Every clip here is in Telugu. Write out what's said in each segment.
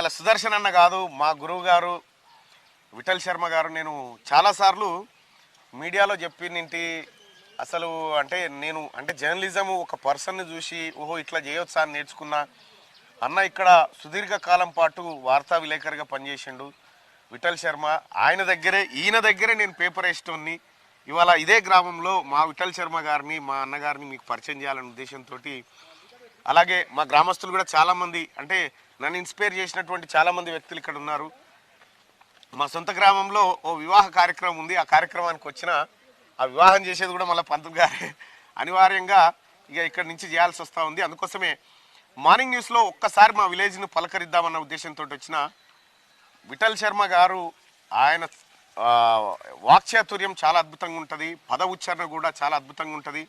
ఇవాళ సుదర్శన్ అన్న కాదు, మా గురువు గారు విఠల్ శర్మ గారు. నేను చాలాసార్లు మీడియాలో చెప్పినింటి. అసలు నేను జర్నలిజం ఒక పర్సన్ని చూసి ఓహో ఇట్లా చేయొచ్చా అని నేర్చుకున్నా. అన్న ఇక్కడ సుదీర్ఘకాలం పాటు వార్తా విలేకరిగా పనిచేసిండు విఠల్ శర్మ. ఈయన దగ్గరే నేను పేపర్ వేసేటోన్ని. ఇవాళ ఇదే గ్రామంలో మా విఠల్ శర్మ గారిని, మా అన్నగారిని మీకు పరిచయం చేయాలనే ఉద్దేశంతో, అలాగే మా గ్రామస్తులు కూడా చాలామంది, అంటే నన్ను ఇన్స్పైర్ చేసినటువంటి చాలామంది వ్యక్తులు ఇక్కడ ఉన్నారు. మా సొంత గ్రామంలో ఓ వివాహ కార్యక్రమం ఉంది. ఆ కార్యక్రమానికి వచ్చిన ఆ వివాహం చేసేది కూడా మళ్ళీ పంతులు గారే. అనివార్యంగా ఇక్కడి నుంచి చేయాల్సి వస్తూ ఉంది. అందుకోసమే మార్నింగ్ న్యూస్లో ఒక్కసారి మా విలేజ్ను పలకరిద్దామన్న ఉద్దేశంతో వచ్చిన విఠల్ శర్మ గారు. ఆయన వాక్చాతుర్యం చాలా అద్భుతంగా ఉంటుంది, పద ఉచ్చారణ కూడా చాలా అద్భుతంగా ఉంటుంది.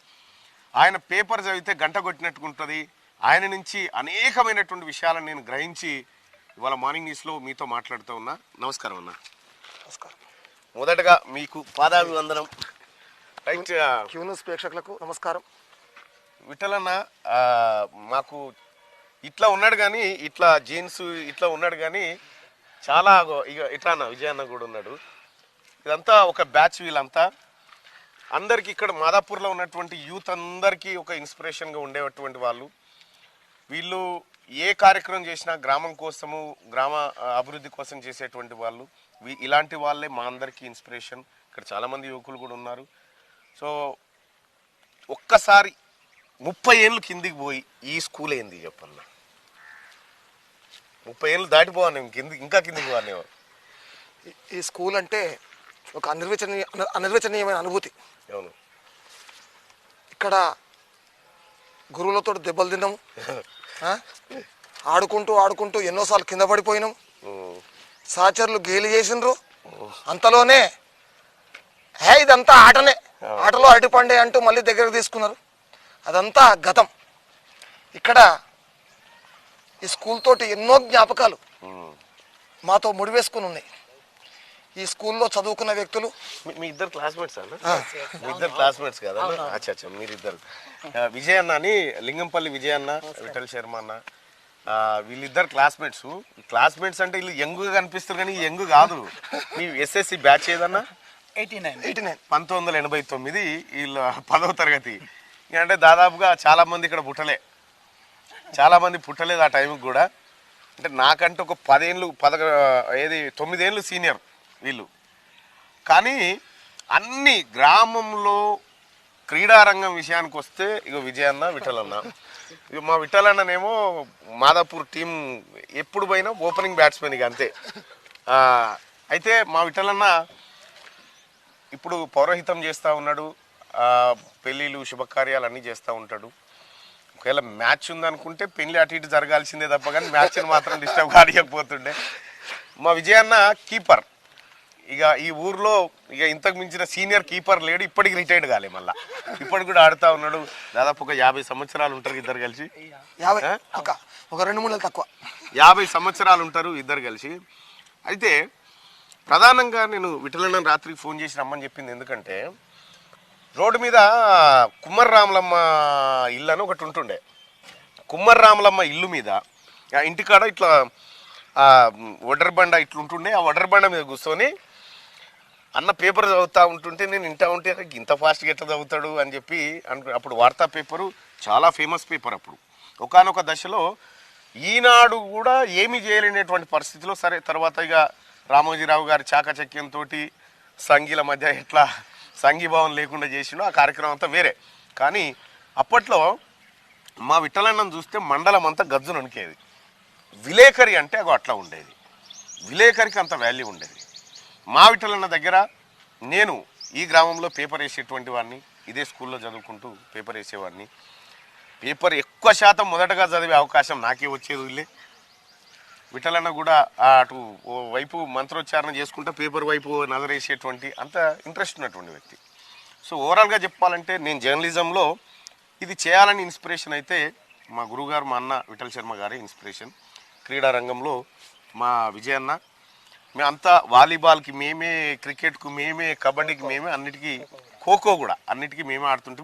ఆయన పేపర్ చదివితే గంట కొట్టినట్టుగా ఉంటుంది. ఆయన నుంచి అనేకమైనటువంటి విషయాలను నేను గ్రహించి ఇవాళ మార్నింగ్ న్యూస్లో మీతో మాట్లాడుతూ ఉన్నా. నమస్కారం అన్న. నమస్కారం. మొదటగా మీకు పాదాభివందనం. రైట్, క్యూ న్యూస్ ప్రేక్షకులకు నమస్కారం. విఠల్ అన్న మాకు ఇట్లా ఉన్నాడు కానీ, ఇట్లా జీన్స్ ఇట్లా ఉన్నాడు కానీ చాలా ఇట్లా అన్న విజయ్ అన్న కూడా ఉన్నాడు. ఇదంతా ఒక బ్యాచ్. వీళ్ళంతా అందరికీ ఇక్కడ మాదాపూర్లో ఉన్నటువంటి యూత్ అందరికీ ఒక ఇన్స్పిరేషన్గా ఉండేటువంటి వాళ్ళు. వీళ్ళు ఏ కార్యక్రమం చేసినా గ్రామం కోసము, గ్రామ అభివృద్ధి కోసం చేసేటువంటి వాళ్ళు. ఇలాంటి వాళ్ళే మా అందరికీ ఇన్స్పిరేషన్. ఇక్కడ చాలామంది యువకులు కూడా ఉన్నారు. సో ఒక్కసారి 30 ఏళ్ళు కిందికి పోయి ఈ స్కూల్ ఏంది చెప్పన్నా. 30 ఏళ్ళు దాటిపోవాలి, ఇంకా కిందికి పోవాలేవారు. ఈ స్కూల్ అంటే ఒక అనిర్వచనీయమైన అనుభూతి. అవును. ఇక్కడ గురువులతో దెబ్బలు తిన్నాము, ఆడుకుంటూ ఎన్నోసార్లు కింద పడిపోయినాం, సహచరులు గేలి చేసిండ్రు. అంతలోనే ఇదంతా ఆటలో అరటిపండే అంటూ మళ్ళీ దగ్గరకు తీసుకున్నారు. అదంతా గతం. ఇక్కడ ఈ స్కూల్ తోటి ఎన్నో జ్ఞాపకాలు మాతో ముడివేసుకుని ఉన్నాయి. ఈ స్కూల్లో చదువుకున్న వ్యక్తులు మీ ఇద్దరు క్లాస్మేట్స్ అన్న? మీ ఇద్దరు క్లాస్మేట్స్ కదా? అచ్చా, మీరిద్దరు. విజయ్ అన్న అని, లింగంపల్లి విజయ్ అన్న, విఠల్ శర్మ అన్న, వీళ్ళిద్దరు క్లాస్మేట్స్ అంటే వీళ్ళు యంగ్గా కనిపిస్తారు కానీ యంగ్ కాదు. మీ ఎస్ఎస్సి బ్యాచ్ ఏదన్నా? 89. 1989. వీళ్ళు 10వ తరగతి. అంటే దాదాపుగా చాలామంది ఇక్కడ చాలామంది పుట్టలేదు ఆ టైంకి కూడా. అంటే నాకంటే ఒక 9 ఏళ్ళు సీనియర్ వీళ్ళు. కానీ అన్ని గ్రామంలో క్రీడారంగం విషయానికి వస్తే విజయ్ అన్న, విఠల్ అన్న. మా విఠల్ అన్ననేమో మాదాపూర్ టీం ఎప్పుడు పోయినా ఓపెనింగ్ బ్యాట్స్మెన్ ఇక అంతే. అయితే మా విఠల్ అన్న ఇప్పుడు పౌరోహితం చేస్తూ ఉన్నాడు, పెళ్ళిళ్ళు శుభకార్యాలు అన్నీ చేస్తూ ఉంటాడు. ఒకవేళ మ్యాచ్ ఉందనుకుంటే పెళ్ళి అటు ఇటు జరగాల్సిందే తప్ప కానీ మ్యాచ్ని మాత్రం డిస్టర్బ్ కానియకపోతుండే. మా విజయ్ అన్న కీపర్. ఈ ఊర్లో ఇంతకు మించిన సీనియర్ కీపర్ లేడు. ఇప్పటికి రిటైర్డ్ కాలే, మళ్ళీ ఇప్పటికి కూడా ఆడుతూ ఉన్నాడు. దాదాపు ఒక 50 సంవత్సరాలు ఉంటారు ఇద్దరు కలిసి. ఒక 2-3 తక్కువ 50 సంవత్సరాలు ఉంటారు ఇద్దరు కలిసి. అయితే ప్రధానంగా నేను విఠలన్న రాత్రికి ఫోన్ చేసి రమ్మని చెప్పింది ఎందుకంటే, రోడ్డు మీద కుమ్మర్రాములమ్మ ఇల్లు అని ఒకటి ఉంటుండే. కుమ్మర్రాములమ్మ ఇల్లు మీద ఇంటికాడ ఇట్లా వడ్రబండ ఇట్లుంటుండే. ఆ వడ్రబండ మీద కూర్చొని అన్న పేపర్ చదువుతూ ఉంటుంటే నేను ఇంటా ఉంటే ఇంత ఫాస్ట్గా ఎట్లా చదువుతాడు అని చెప్పి అప్పుడు వార్తా పేపరు చాలా ఫేమస్ పేపర్. అప్పుడు ఒకానొక దశలో ఈనాడు కూడా ఏమీ చేయలేనటువంటి పరిస్థితిలో, సరే తర్వాత రామోజీరావు గారి చాకచక్యంతో సంఘీల మధ్య ఎట్లా సంఘీభావం లేకుండా చేసిండో ఆ కార్యక్రమం అంతా వేరే. కానీ అప్పట్లో మా విఠలన్నను చూస్తే మండలం అంతా గజ్జు నొనికేది. విలేకరి అంటే అట్లా ఉండేది. విలేకరికి అంత వాల్యూ ఉండేది. మా విఠలన్న దగ్గర నేను ఈ గ్రామంలో పేపర్ వేసేటువంటి వాడిని, ఇదే స్కూల్లో చదువుకుంటూ పేపర్ వేసేవాడిని. పేపర్ ఎక్కువ శాతం మొదటగా చదివే అవకాశం నాకే వచ్చేది. వీళ్ళే విఠలన్న కూడా అటు ఓ వైపు మంత్రోచ్చారణ చేసుకుంటా పేపర్ వైపు నజరేసేటువంటి అంత ఇంట్రెస్ట్ ఉన్నటువంటి వ్యక్తి. సో ఓవరాల్గా చెప్పాలంటే నేను జర్నలిజంలో ఇది చేయాలని ఇన్స్పిరేషన్ అయితే మా గురువుగారు, మా అన్న విఠల్ శర్మ గారే ఇన్స్పిరేషన్. క్రీడా రంగంలో మా విజయ్ అన్న, మేమంతా వాలీబాల్కి మేమే, క్రికెట్కు మేమే, కబడ్డీకి మేమే, అన్నిటికీ ఖోఖో కూడా అన్నిటికీ మేమే ఆడుతుంటే